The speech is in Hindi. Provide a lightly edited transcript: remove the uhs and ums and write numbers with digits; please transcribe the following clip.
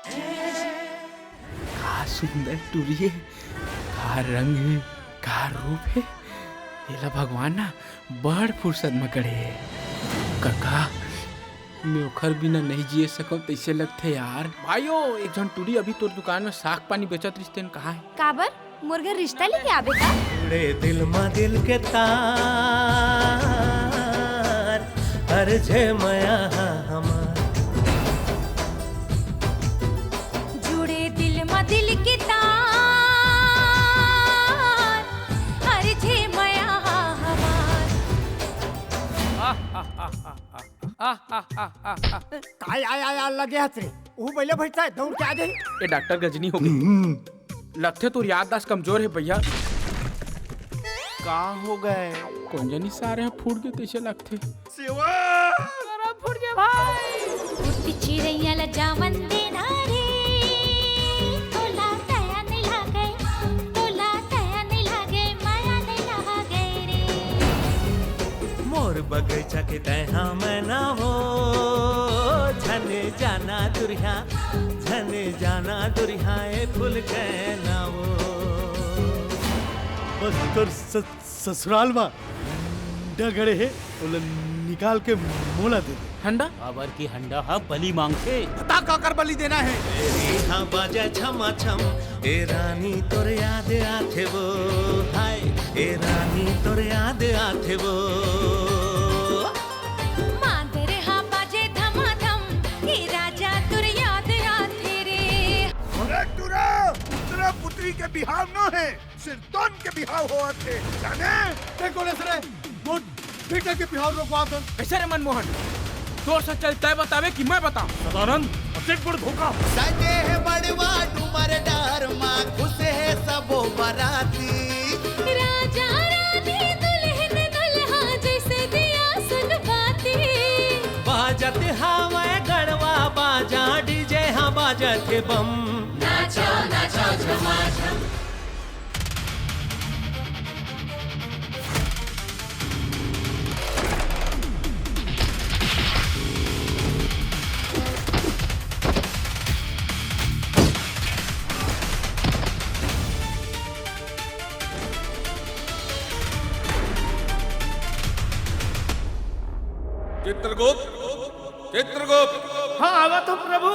का सुंदर टूरी है, का रंग है, का रूप है। एला भगवान ना बड़ फुर्सत में करे है। काका मैं ओखर बिना नहीं जिए सकूं तैसे लगथे यार। भाइयों एक जन टूरी अभी तोर दुकान में साग पानी बेचत रिश्ते कहाँ है? काबर मुर्गा रिश्ता लेके आबे का? जुड़े दिल मा दिल के तार, हर जे माया हमार। जुड़े दिल मा दिल के तार, हर जे माया हमार। काय आय लगे हाथ रे ऊ पहले बैठता है दौड़ के आ जाई। ये डॉक्टर गजनी हो गई। लगते तो याददाश्त कमजोर है भैया। का हो गए? कौन जानी सारे फूट गए तैसे लगते। फुट गए भाई। उठती चिड़ैया लजावन देना रे, तोला दया नहीं लागे, तोला दया नहीं लागे, माया नहीं लागे रे। मोर बगीचा के तहा मैं ना हो, झने जाना दुरिया, झने जाना दुरिया, ए फूल के ना हो। बस तोर ससुराल में डगड़े है, निकाल के मोला दे दे। हंडा बाबर की हंडा हा बली मांगते। बता का कर बलि देना है? हाँ बाजा छमा छम, ए रानी तोर याद आथे वो, हाय ए रानी तोर याद आथे वो। मांदर हा बाजे धमाधम, हे राजा तुर याद आथे रे। अरे तुरा पुत्री के बिहाव न है, सिरतोन के बिहाव हुआ थे जाने। देखो ले सरे वो बेटा के बिहार रोकवा दन। कैसे रे मनमोहन? तोर सच तय बतावे कि मैं बताऊं? सदानंद अतिक बड़ धोखा। सजे है बड़वा डूमर डर माँ खुश है सबो बराती। राजा रानी दुल्हन दुल्हा जैसे दिया सन बाती। बाजत हवा गड़वा बाजा, डीजे हाँ बाजत बम। नाचो नाचो झमाझम। चित्रगुप्त, चित्रगुप्त। हाँ आवा तो प्रभु।